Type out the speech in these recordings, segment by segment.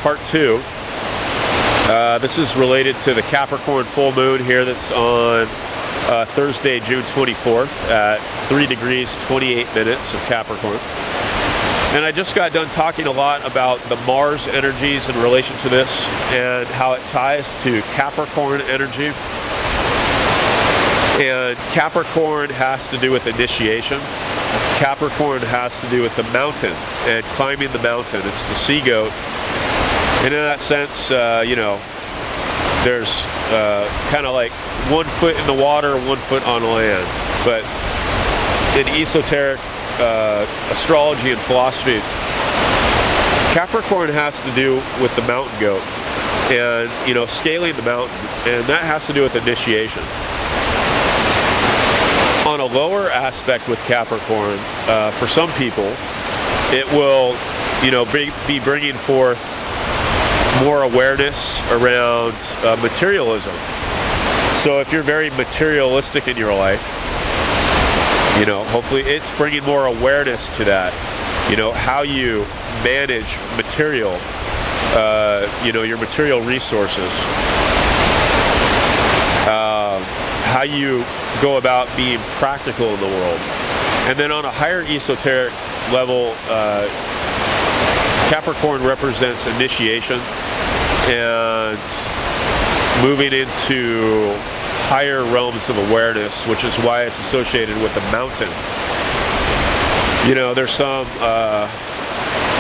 part 2. This is related to the Capricorn full moon here that's on Thursday, June 24th at 3 degrees 28 minutes of Capricorn. And I just got done talking a lot about the Mars energies in relation to this and how it ties to Capricorn energy. And Capricorn has to do with initiation. Capricorn has to do with the mountain and climbing the mountain. It's the sea goat. And in that sense, you know, there's kind of like 1 foot in the water, 1 foot on land. But in esoteric astrology and philosophy, Capricorn has to do with the mountain goat and, you know, scaling the mountain. And that has to do with initiation. On a lower aspect with Capricorn, for some people, it will, you know, be bringing forth more awareness around materialism. So if you're very materialistic in your life, you know, hopefully it's bringing more awareness to that. You know, how you manage material, you know, your material resources. How you go about being practical in the world. And then on a higher esoteric level, Capricorn represents initiation and moving into higher realms of awareness, which is why it's associated with the mountain. You know, there's some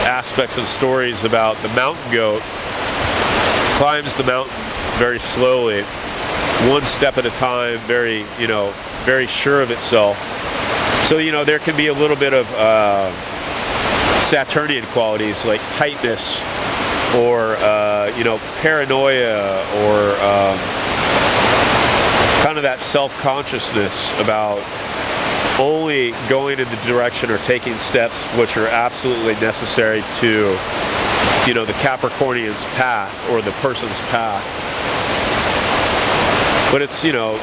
aspects and stories about the mountain goat climbs the mountain very slowly, 1 step at a time, very, you know, very sure of itself. So, you know, there can be a little bit of Saturnian qualities like tightness or, you know, paranoia or kind of that self-consciousness about only going in the direction or taking steps which are absolutely necessary to, you know, the Capricornian's path or the person's path. But it's, you know,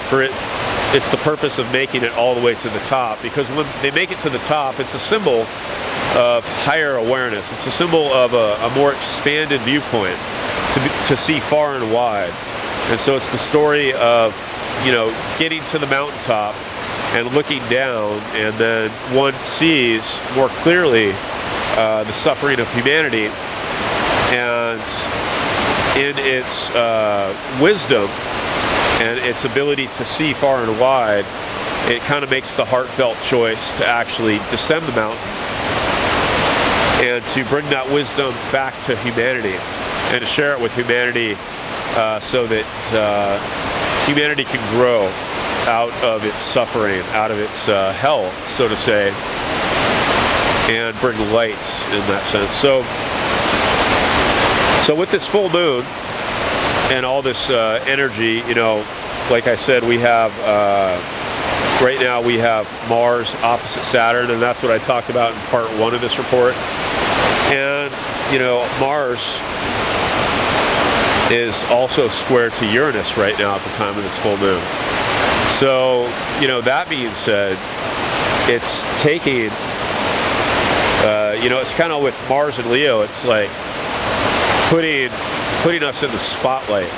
it's the purpose of making it all the way to the top, because when they make it to the top, it's a symbol of higher awareness. It's a symbol of a more expanded viewpoint to see far and wide. And so it's the story of, you know, getting to the mountaintop and looking down, and then one sees more clearly the suffering of humanity, and in its wisdom and its ability to see far and wide, it kind of makes the heartfelt choice to actually descend the mountain and to bring that wisdom back to humanity and to share it with humanity, so that humanity can grow out of its suffering, out of its hell, so to say, and bring light in that sense. So with this full moon and all this energy, you know, like I said, we have, right now we have Mars opposite Saturn, and that's what I talked about in part 1 of this report. And, you know, Mars is also square to Uranus right now at the time of this full moon. So, you know, that being said, it's taking, you know, it's kind of with Mars and Leo, it's like putting us in the spotlight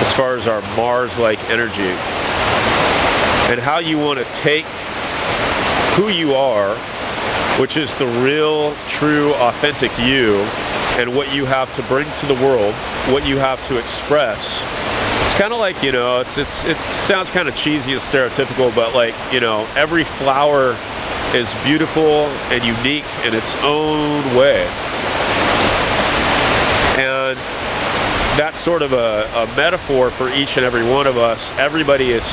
as far as our Mars-like energy, and how you want to take who you are, which is the real, true, authentic you, and what you have to bring to the world, what you have to express. It's kind of like, you know, it sounds kind of cheesy and stereotypical, but like, you know, every flower is beautiful and unique in its own way. And that's sort of a metaphor for each and every one of us. Everybody is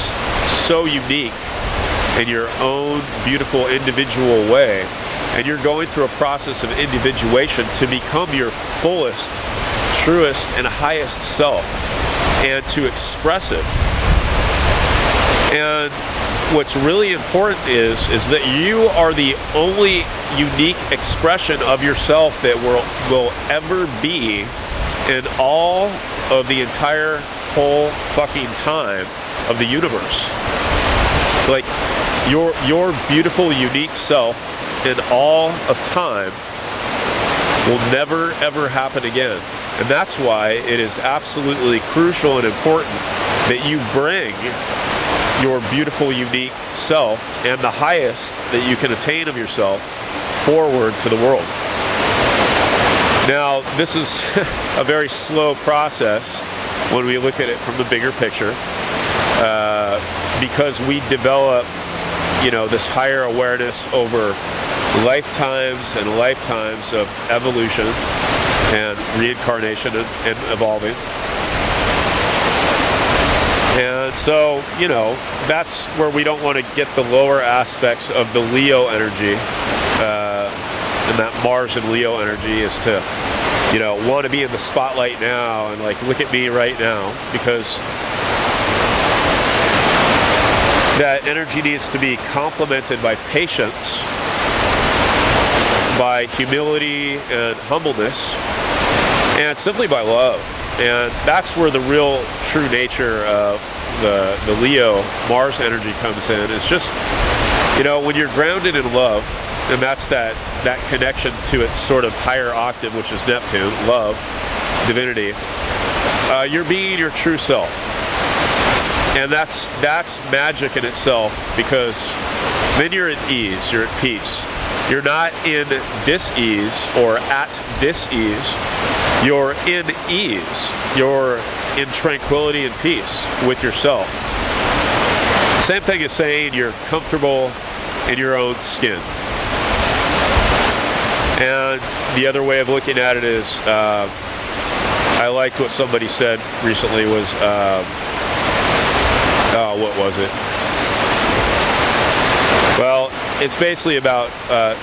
so unique in your own beautiful individual way. And you're going through a process of individuation to become your fullest, truest, and highest self, and to express it. And what's really important is that you are the only unique expression of yourself that will ever be in all of the entire whole fucking time of the universe. Like, your beautiful, unique self in all of time will never ever happen again. And that's why it is absolutely crucial and important that you bring your beautiful, unique self and the highest that you can attain of yourself forward to the world. Now, this is a very slow process when we look at it from the bigger picture, because we develop, this higher awareness over lifetimes and lifetimes of evolution and reincarnation and evolving. And so, that's where we don't want to get the lower aspects of the Leo energy, and that Mars and Leo energy is to, want to be in the spotlight now and like, look at me right now, because that energy needs to be complemented by patience, by humility and humbleness, and simply by love. And that's where the real true nature of the Leo Mars energy comes in. It's just, when you're grounded in love, and that's that connection to its sort of higher octave, which is Neptune, love, divinity, you're being your true self. And that's magic in itself, because then you're at ease, you're at peace. You're not in dis-ease or at dis-ease. You're in ease. You're in tranquility and peace with yourself. Same thing as saying you're comfortable in your own skin. And the other way of looking at it is, I liked what somebody said recently was, what was it? Well, it's basically about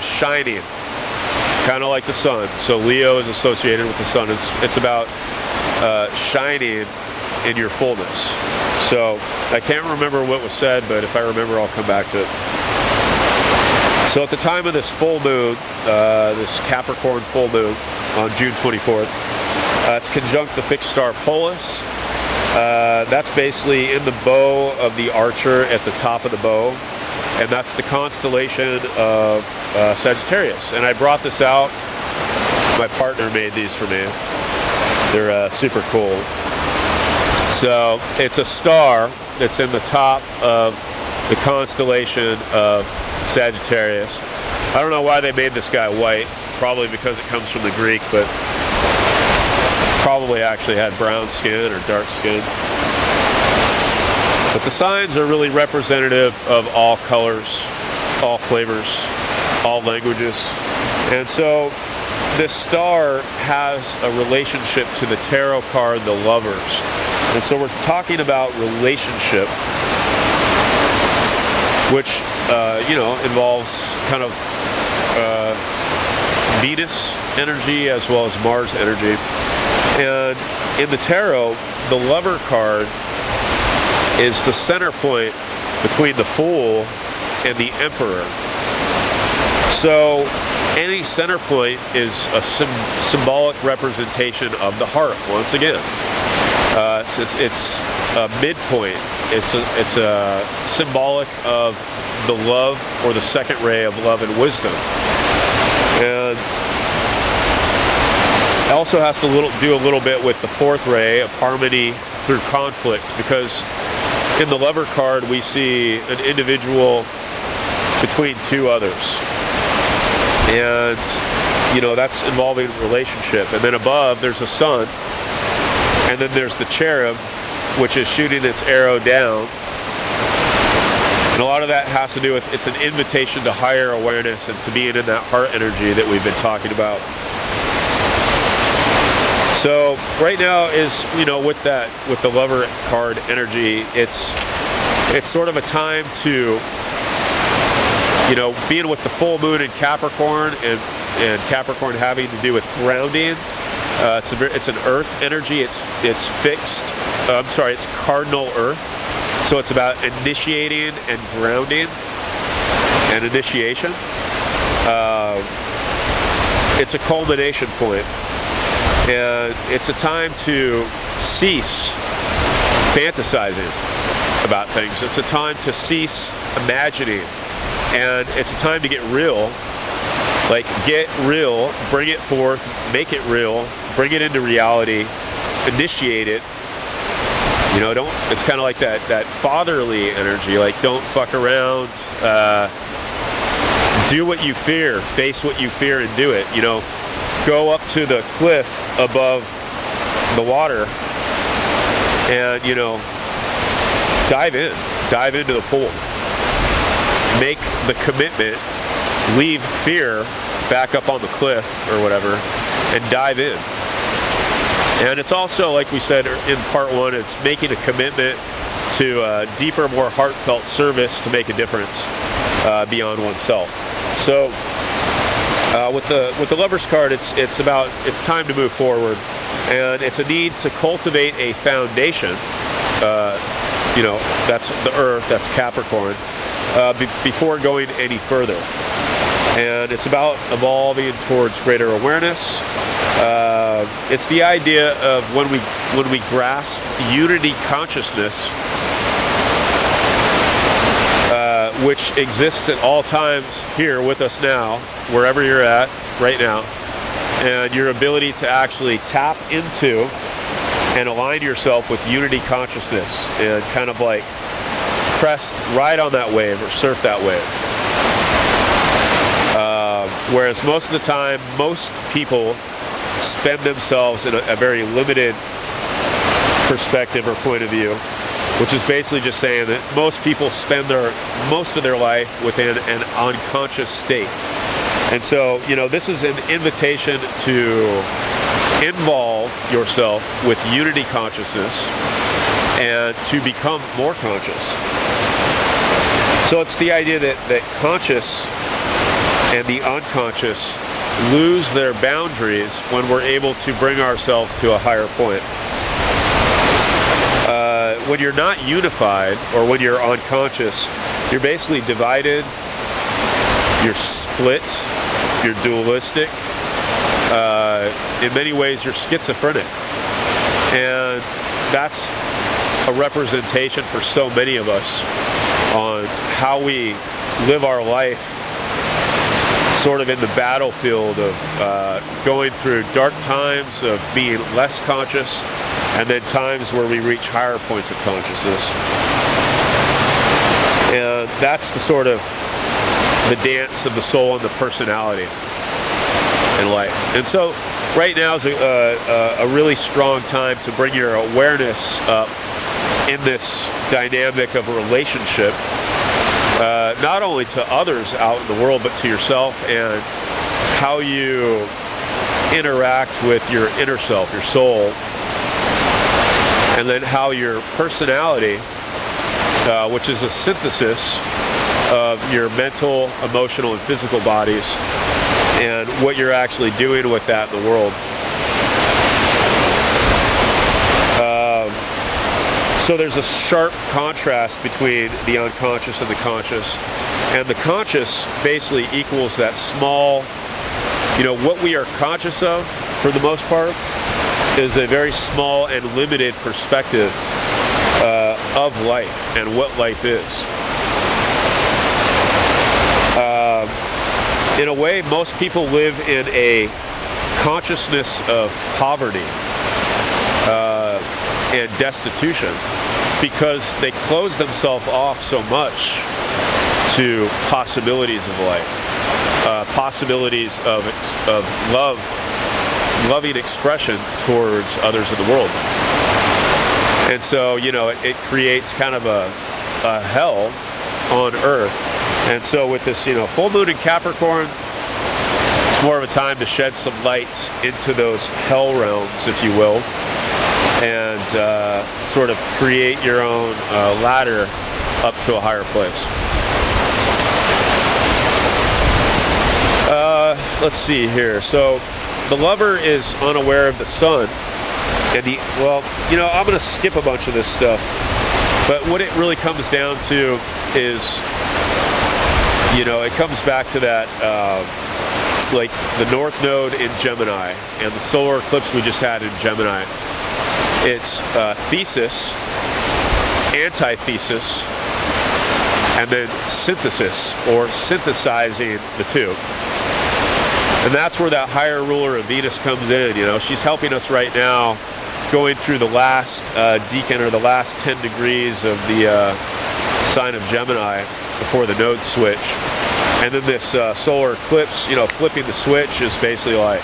shining, kind of like the sun. So Leo is associated with the sun. It's about shining in your fullness. So I can't remember what was said, but if I remember, I'll come back to it. So at the time of this full moon, this Capricorn full moon on June 24th, it's conjunct the fixed star Polis. That's basically in the bow of the Archer at the top of the bow. And that's the constellation of Sagittarius. And I brought this out. My partner made these for me. They're super cool. So it's a star that's in the top of the constellation of Sagittarius. I don't know why they made this guy white. Probably because it comes from the Greek, but probably actually had brown skin or dark skin. But the signs are really representative of all colors, all flavors, all languages. And so this star has a relationship to the tarot card, the Lovers. And so we're talking about relationship, which, involves kind of Venus energy as well as Mars energy. And in the tarot, the Lover card is the center point between the Fool and the Emperor. So any center point is a symbolic representation of the heart. Once again, it's a midpoint. It's a symbolic of the love, or the second ray of love and wisdom. And it also has to do a little bit with the fourth ray of harmony through conflict, because in the Lover card we see an individual between two others, and that's involving relationship. And then above there's a sun, and then there's the cherub, which is shooting its arrow down. And a lot of that has to do with, it's an invitation to higher awareness and to being in that heart energy that we've been talking about. So right now is, with the Lover card energy, it's sort of a time to, being with the full moon in Capricorn, and Capricorn having to do with grounding. It's an earth energy. It's fixed. It's cardinal earth. So it's about initiating and grounding and initiation. It's a culmination point. And it's a time to cease fantasizing about things. It's a time to cease imagining. And it's a time to get real. Like, get real, bring it forth, make it real, bring it into reality, initiate it. You know, don't, it's kind of like that fatherly energy, like, don't fuck around, do what you fear, face what you fear and do it. You know, go up to the cliff above the water and, you know, dive into the pool. Make the commitment, leave fear back up on the cliff or whatever, and dive in. And it's also, like we said in part one, it's making a commitment to deeper, more heartfelt service to make a difference beyond oneself. So with the Lover's card, it's time to move forward, and it's a need to cultivate a foundation. You know, that's the Earth, that's Capricorn, before going any further. And it's about evolving towards greater awareness. It's the idea of when we grasp unity consciousness, which exists at all times here with us now, wherever you're at right now, and your ability to actually tap into and align yourself with unity consciousness and kind of like ride on that wave or surf that wave. Whereas most of the time, most people spend themselves in a very limited perspective or point of view, which is basically just saying that most people spend most of their life within an unconscious state. And so, you know, this is an invitation to involve yourself with unity consciousness and to become more conscious. So it's the idea that conscious and the unconscious lose their boundaries when we're able to bring ourselves to a higher point. When you're not unified, or when you're unconscious, you're basically divided, you're split, you're dualistic. In many ways, you're schizophrenic. And that's a representation for so many of us on how we live our life, sort of in the battlefield of going through dark times of being less conscious, and then times where we reach higher points of consciousness. And that's the sort of the dance of the soul and the personality in life. And so right now is a really strong time to bring your awareness up in this dynamic of a relationship, not only to others out in the world, but to yourself, and how you interact with your inner self, your soul, and then how your personality, which is a synthesis of your mental, emotional, and physical bodies, and what you're actually doing with that in the world. So there's a sharp contrast between the unconscious and the conscious. And the conscious basically equals that small, you know, what we are conscious of, for the most part, is a very small and limited perspective of life and what life is. In a way, most people live in a consciousness of poverty and destitution, because they close themselves off so much to possibilities of life, possibilities of love, loving expression towards others in the world. And so, you know, it creates kind of a hell on Earth. And so with this, you know, full moon in Capricorn, it's more of a time to shed some light into those hell realms, if you will, and sort of create your own ladder up to a higher place. Let's see here. So the lover is unaware of the sun, and well, you know, I'm going to skip a bunch of this stuff, but what it really comes down to is, you know, it comes back to that, like the North Node in Gemini and the solar eclipse we just had in Gemini. It's thesis, antithesis, and then synthesis, or synthesizing the two. And that's where that higher ruler of Venus comes in. You know, she's helping us right now, going through the last decan, or the last 10 degrees of the sign of Gemini before the nodes switch. And then this solar eclipse, you know, flipping the switch is basically like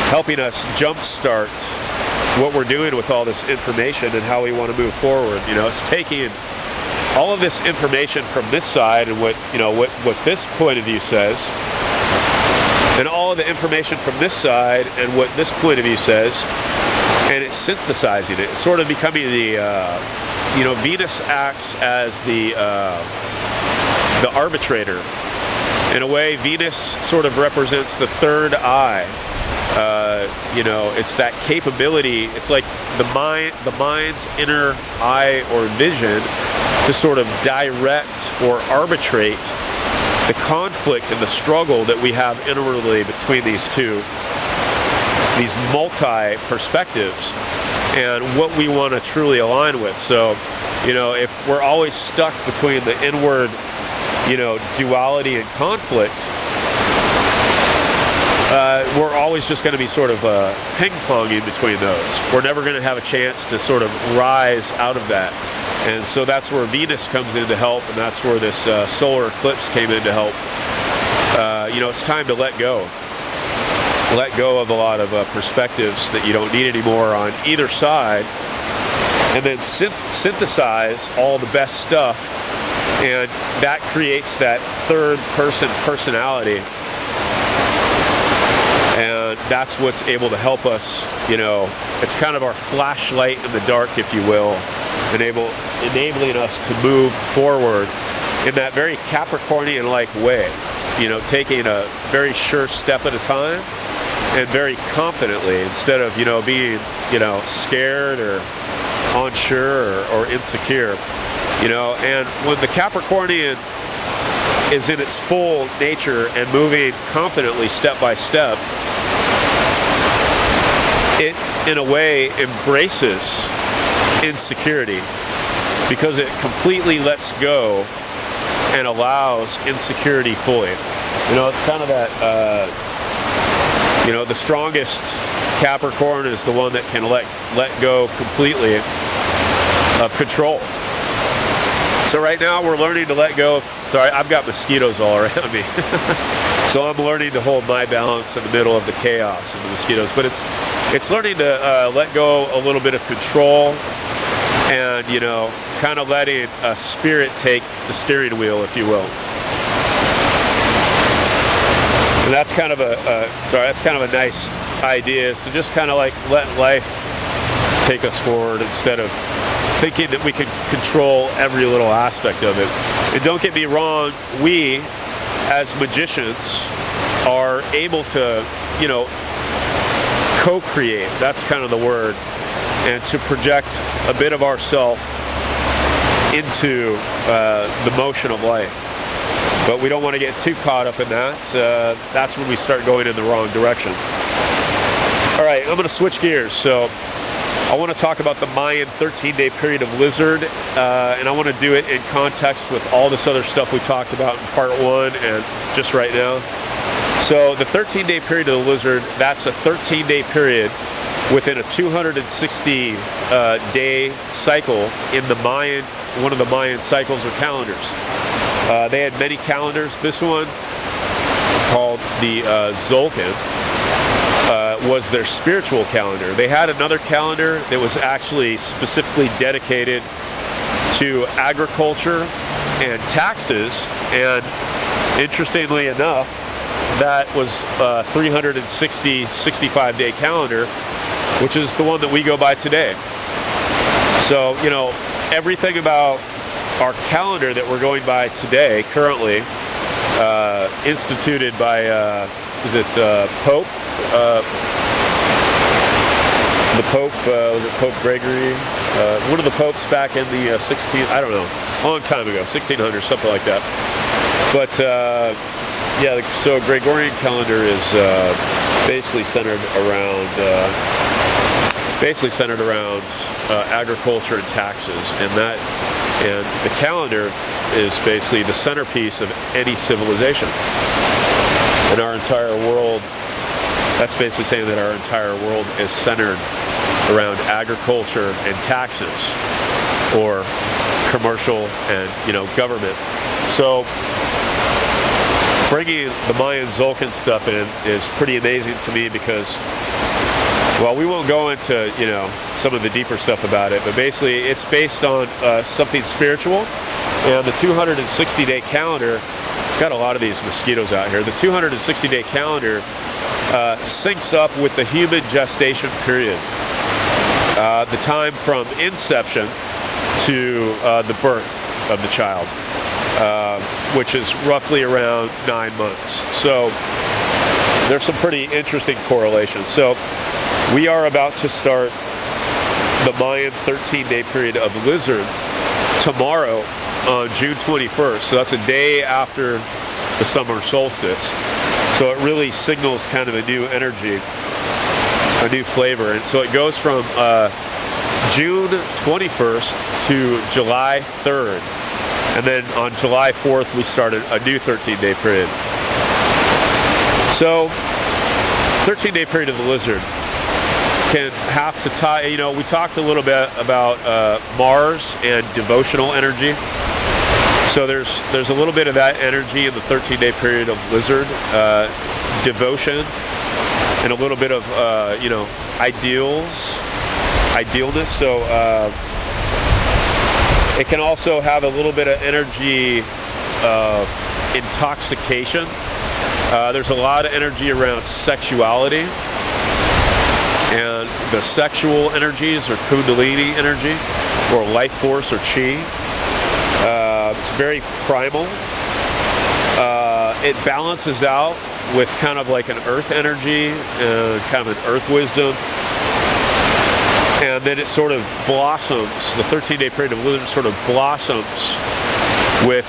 helping us jumpstart what we're doing with all this information and how we want to move forward. You know, it's taking all of this information from this side and what, you know, what this point of view says, and all of the information from this side and what this point of view says, and it's synthesizing it. It's sort of becoming the, you know, Venus acts as the arbitrator. In a way, Venus sort of represents the third eye. You know, it's that capability. It's like the mind's inner eye or vision to sort of direct or arbitrate the conflict and the struggle that we have inwardly between these multi-perspectives, and what we want to truly align with. So, you know, if we're always stuck between the inward, you know, duality and conflict, we're always just going to be sort of ping-ponging between those. We're never going to have a chance to sort of rise out of that. And so that's where Venus comes in to help, and that's where this solar eclipse came in to help. You know, it's time to let go. Let go of a lot of perspectives that you don't need anymore on either side, and then synthesize all the best stuff, and that creates that third person personality. And that's what's able to help us, you know, it's kind of our flashlight in the dark, if you will, enabling us to move forward in that very Capricornian-like way, you know, taking a very sure step at a time and very confidently, instead of, you know, being, you know, scared or unsure or insecure, you know. And when the Capricornian is in its full nature and moving confidently step by step, it in a way embraces insecurity, because it completely lets go and allows insecurity fully. You know, it's kind of that, you know, the strongest Capricorn is the one that can let go completely of control. So right now we're learning to let go of, sorry, I've got mosquitoes all around me. So I'm learning to hold my balance in the middle of the chaos of the mosquitoes. But it's learning to let go a little bit of control, and, you know, kind of letting spirit take the steering wheel, if you will. And that's kind of that's kind of a nice idea, is to just kind of like let life take us forward instead of thinking that we can control every little aspect of it. And don't get me wrong, we as magicians are able to, you know, co-create, that's kind of the word, and to project a bit of ourself into the motion of life. But we don't want to get too caught up in that. That's when we start going in the wrong direction. All right, I'm going to switch gears. So I want to talk about the Mayan 13-day period of Lizard, and I want to do it in context with all this other stuff we talked about in part 1 and just right now. So the 13-day period of the Lizard, that's a 13-day period within a 260-day cycle in the Mayan, one of the Mayan cycles or calendars. They had many calendars. This one, called the Zolkin, was their spiritual calendar. They had another calendar that was actually specifically dedicated to agriculture and taxes, and interestingly enough, that was a 365-day calendar, which is the one that we go by today. So, you know, everything about our calendar that we're going by today, currently, instituted by, Pope? The Pope, was it Pope Gregory? One of the popes back in the 16th, I don't know, a long time ago, 1600, something like that. But, yeah, so Gregorian calendar is basically centered around agriculture and taxes, and the calendar is basically the centerpiece of any civilization. And our entire world, that's basically saying that our entire world is centered around agriculture and taxes, or commercial and, government. So bringing the Mayan Tzolk'in stuff in is pretty amazing to me because, well, we won't go into, some of the deeper stuff about it, but basically it's based on something spiritual. And the 260-day calendar, got a lot of these mosquitoes out here, the 260-day calendar syncs up with the human gestation period. The time from inception to the birth of the child, which is roughly around 9 months. So there's some pretty interesting correlations. So we are about to start the Mayan 13-day period of Lizard tomorrow on June 21st. So that's a day after the summer solstice. So it really signals kind of a new energy, a new flavor. And so it goes from June 21st to July 3rd. And then on July 4th, we started a new 13-day period. So 13-day period of the Lizard can have to tie, we talked a little bit about Mars and devotional energy. So there's a little bit of that energy in the 13-day period of Lizard, devotion, and a little bit of, idealness. So it can also have a little bit of energy of intoxication. There's a lot of energy around sexuality, and the sexual energies, or kundalini energy, or life force, or chi. It's very primal. It balances out with kind of like an earth energy, kind of an earth wisdom. And then it sort of blossoms, the 13-day period of Lizard sort of blossoms with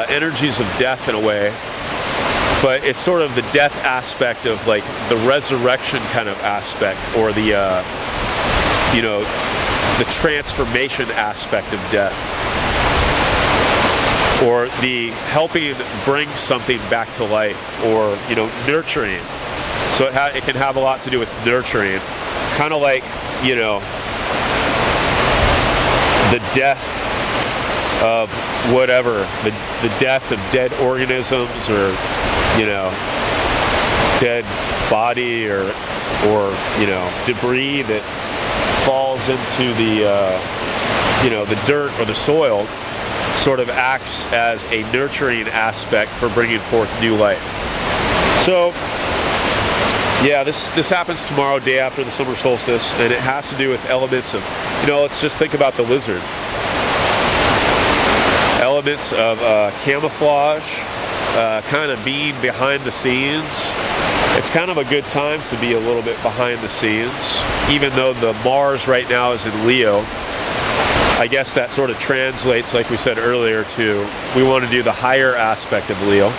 energies of death in a way. But it's sort of the death aspect of like the resurrection kind of aspect, or the, the transformation aspect of death, or the helping bring something back to life, or, nurturing. So it can have a lot to do with nurturing, kind of like, the death of whatever, the death of dead organisms, or, dead body, or debris that falls into the, the dirt or the soil, sort of acts as a nurturing aspect for bringing forth new life. So, yeah, this happens tomorrow, day after the summer solstice, and it has to do with elements of, let's just think about the Lizard. Elements of camouflage, kind of being behind the scenes. It's kind of a good time to be a little bit behind the scenes, even though the Mars right now is in Leo. I guess that sort of translates, like we said earlier, to we want to do the higher aspect of Leo.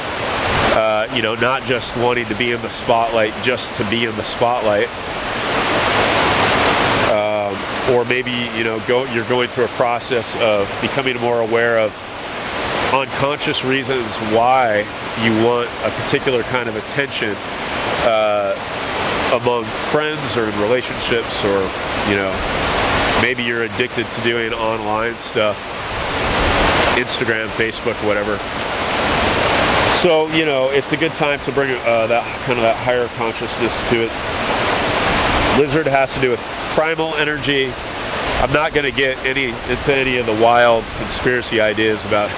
Not just wanting to be in the spotlight just to be in the spotlight. Or maybe, you're going through a process of becoming more aware of unconscious reasons why you want a particular kind of attention among friends or in relationships, or, maybe you're addicted to doing online stuff, Instagram, Facebook, whatever. So, it's a good time to bring that higher consciousness to it. Lizard has to do with primal energy. I'm not going to get into any of the wild conspiracy ideas about,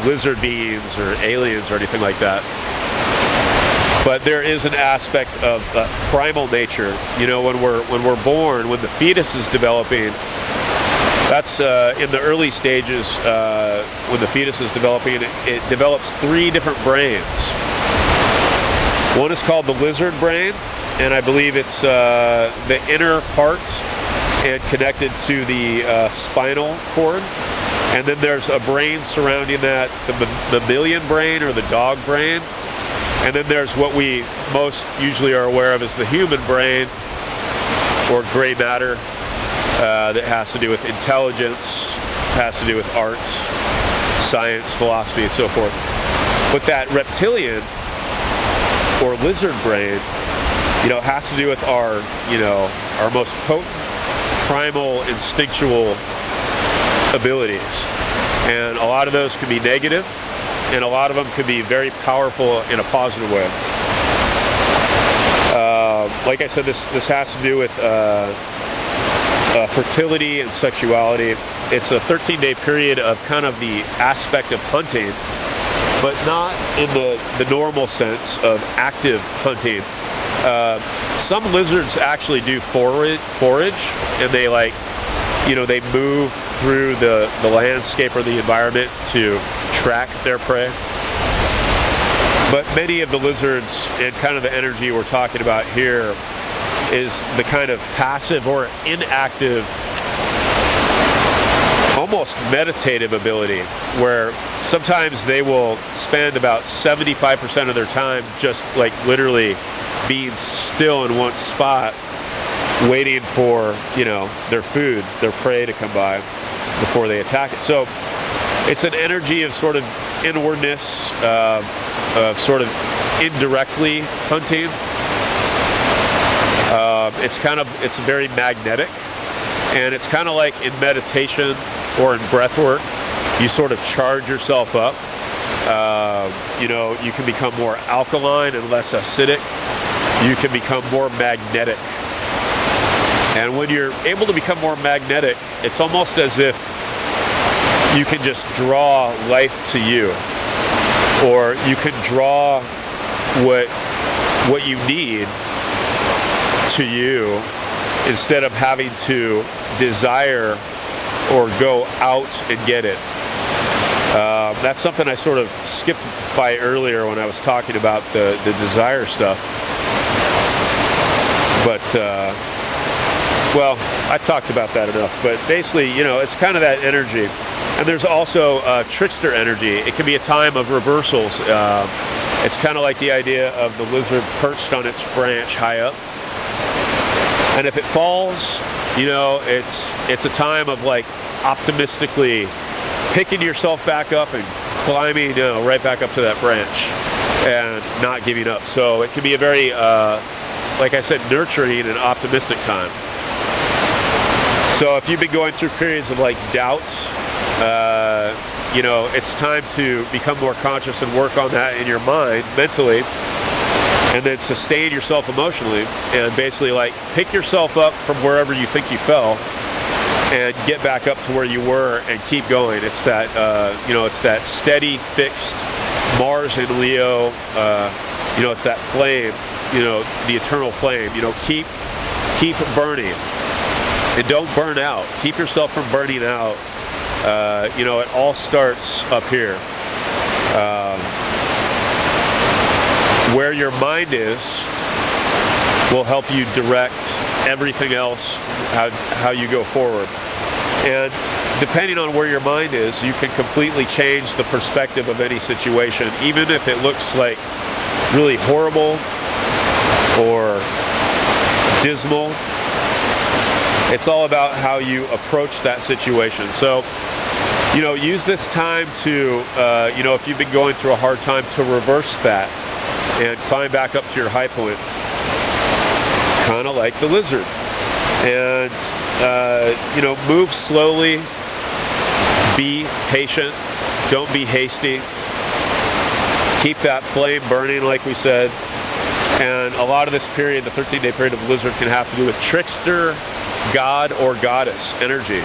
lizard beings or aliens or anything like that. But there is an aspect of primal nature. When we're born, when the fetus is developing, that's in the early stages. When the fetus is developing, it develops 3 different brains. One is called the lizard brain, and I believe it's the inner part and connected to the spinal cord. And then there's a brain surrounding that, the mammalian brain, or the dog brain. And then there's what we most usually are aware of as the human brain, or gray matter, that has to do with intelligence, has to do with art, science, philosophy, and so forth. But that reptilian or lizard brain, has to do with our, our most potent, primal, instinctual abilities. And a lot of those can be negative, and a lot of them can be very powerful in a positive way. Like I said, this has to do with fertility and sexuality. It's a 13-day period of kind of the aspect of hunting, but not in the normal sense of active hunting. Some lizards actually do forage, and they they move through the landscape or the environment to track their prey. But many of the lizards, and kind of the energy we're talking about here, is the kind of passive or inactive, almost meditative ability, where sometimes they will spend about 75% of their time just literally being still in one spot, waiting for, their food, their prey to come by before they attack it. So it's an energy of sort of inwardness, of sort of indirectly hunting. It's very magnetic, and it's kind of like in meditation or in breath work, you sort of charge yourself up. You can become more alkaline and less acidic. You can become more magnetic. And when you're able to become more magnetic, it's almost as if you can just draw life to you, or you can draw what you need to you, instead of having to desire or go out and get it. That's something I sort of skipped by earlier when I was talking about the desire stuff. But I talked about that enough. But basically, it's kind of that energy. And there's also trickster energy. It can be a time of reversals. It's kind of like the idea of the lizard perched on its branch high up. And if it falls, it's a time of optimistically picking yourself back up and climbing right back up to that branch and not giving up. So it can be a very, like I said, nurturing and optimistic time. So if you've been going through periods of doubt, it's time to become more conscious and work on that in your mind, mentally, and then sustain yourself emotionally, and basically pick yourself up from wherever you think you fell and get back up to where you were and keep going. It's that, it's that steady, fixed Mars in Leo, it's that flame, the eternal flame, keep burning and don't burn out. Keep yourself from burning out. It all starts up here. Where your mind is will help you direct everything else, how you go forward. And depending on where your mind is, you can completely change the perspective of any situation, even if it looks really horrible or dismal. It's all about how you approach that situation. So, use this time to, if you've been going through a hard time, to reverse that and climb back up to your high point, kind of like the lizard. And, move slowly, be patient, don't be hasty, keep that flame burning, like we said. And a lot of this period, the 13-day period of the lizard, can have to do with trickster, god or goddess energy.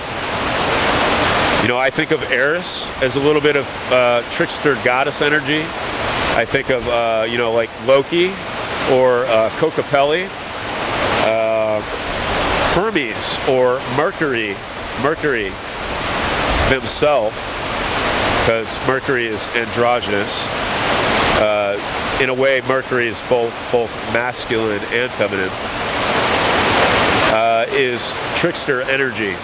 I think of Eris as a little bit of trickster goddess energy. I think of, Loki or Kokopelli, Hermes or Mercury themselves, because Mercury is androgynous. In a way, Mercury is both masculine and feminine. Is trickster energy.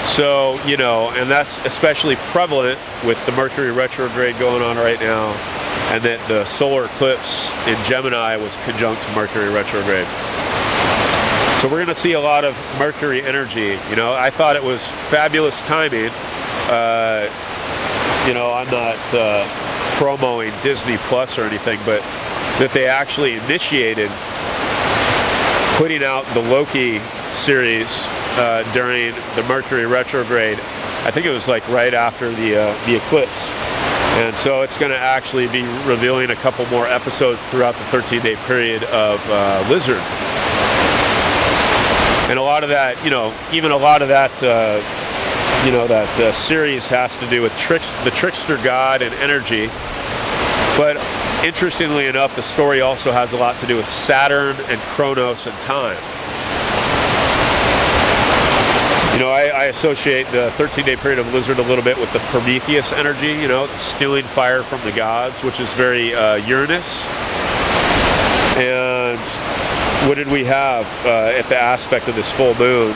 So, and that's especially prevalent with the Mercury retrograde going on right now, and that the solar eclipse in Gemini was conjunct to Mercury retrograde. So we're going to see a lot of Mercury energy. I thought it was fabulous timing. I'm not promoing Disney Plus or anything, but that they actually initiated putting out the Loki series during the Mercury retrograde. I think it was like right after the eclipse. And so it's going to actually be revealing a couple more episodes throughout the 13-day period of Lizard. And a lot of that, even a lot of that, that series has to do with the trickster god and energy. But interestingly enough, the story also has a lot to do with Saturn and Kronos and time. I associate the 13-day period of Lizard a little bit with the Prometheus energy, stealing fire from the gods, which is very Uranus. And what did we have at the aspect of this full moon?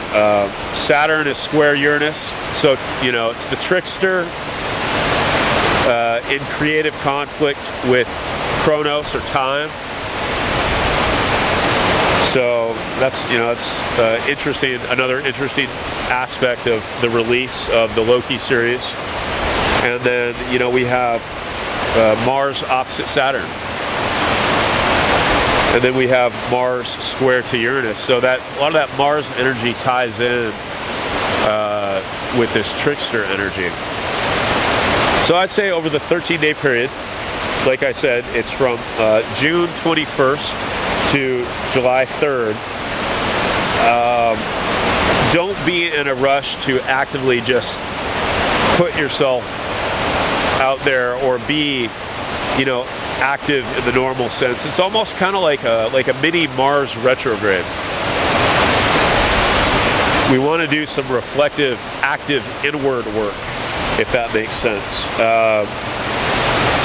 Saturn is square Uranus, so, it's the trickster in creative conflict with Kronos or time. So that's interesting. Another interesting aspect of the release of the Loki series. And then we have Mars opposite Saturn, and then we have Mars square to Uranus. So that a lot of that Mars energy ties in with this trickster energy. So I'd say over the 13-day period, like I said, it's from June 21st to July 3rd. Don't be in a rush to actively just put yourself out there or be, active in the normal sense. It's almost kind of like a mini Mars retrograde. We want to do some reflective, active inward work, if that makes sense.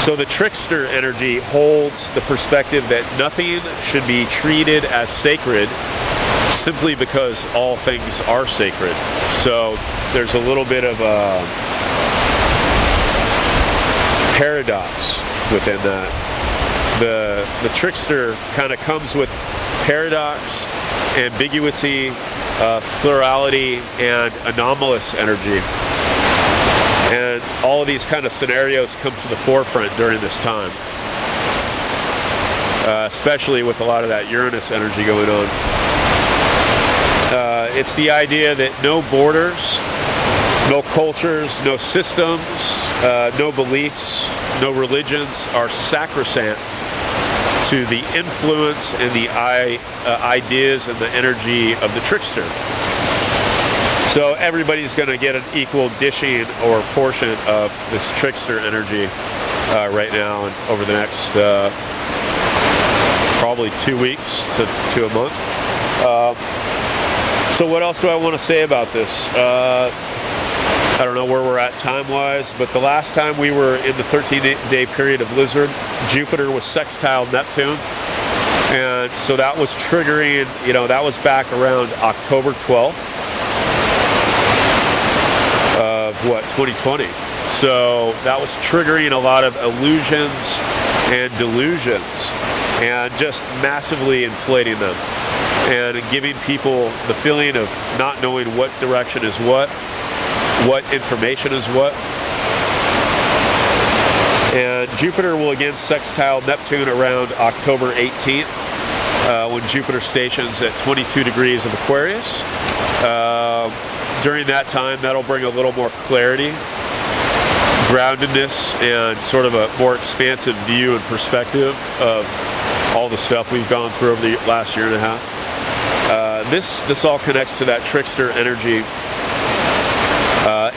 So the trickster energy holds the perspective that nothing should be treated as sacred simply because all things are sacred. So there's a little bit of a paradox within that. The trickster kind of comes with paradox, ambiguity, plurality, and anomalous energy. And all of these kind of scenarios come to the forefront during this time, especially with a lot of that Uranus energy going on. It's the idea that no borders, no cultures, no systems, no beliefs, no religions are sacrosanct to the influence and the ideas and the energy of the trickster. So everybody's going to get an equal dishing or portion of this trickster energy right now and over the next probably 2 weeks to a month. So what else do I want to say about this? I don't know where we're at time-wise, but the last time we were in the 13-day period of Lizard, Jupiter was sextile Neptune. And so that was triggering, that was back around October 12th. Of 2020. So that was triggering a lot of illusions and delusions and just massively inflating them and giving people the feeling of not knowing what direction is what information is what. And Jupiter will again sextile Neptune around October 18th when Jupiter stations at 22 degrees of Aquarius. During that time, that'll bring a little more clarity, groundedness, and sort of a more expansive view and perspective of all the stuff we've gone through over the last year and a half. This all connects to that trickster energy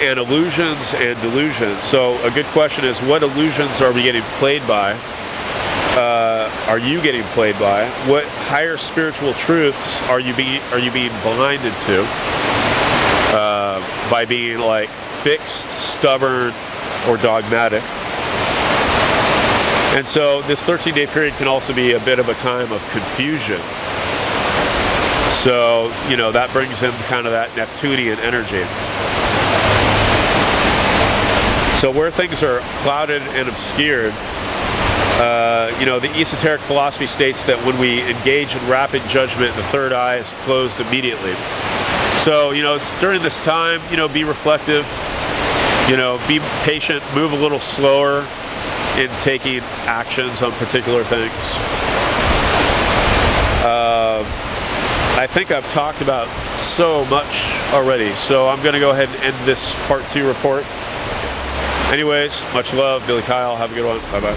and illusions and delusions. So a good question is, what illusions are we getting played by? Are you getting played by? What higher spiritual truths are you being blinded to? By being like fixed, stubborn, or dogmatic. And so this 13-day period can also be a bit of a time of confusion. So, that brings in kind of that Neptunian energy. So where things are clouded and obscured, the esoteric philosophy states that when we engage in rapid judgment, the third eye is closed immediately. So, it's during this time, be reflective, be patient, move a little slower, in taking actions on particular things. I think I've talked about so much already, so I'm going to go ahead and end this part 2 report. Anyways, much love, Billy Kyle. Have a good one. Bye-bye.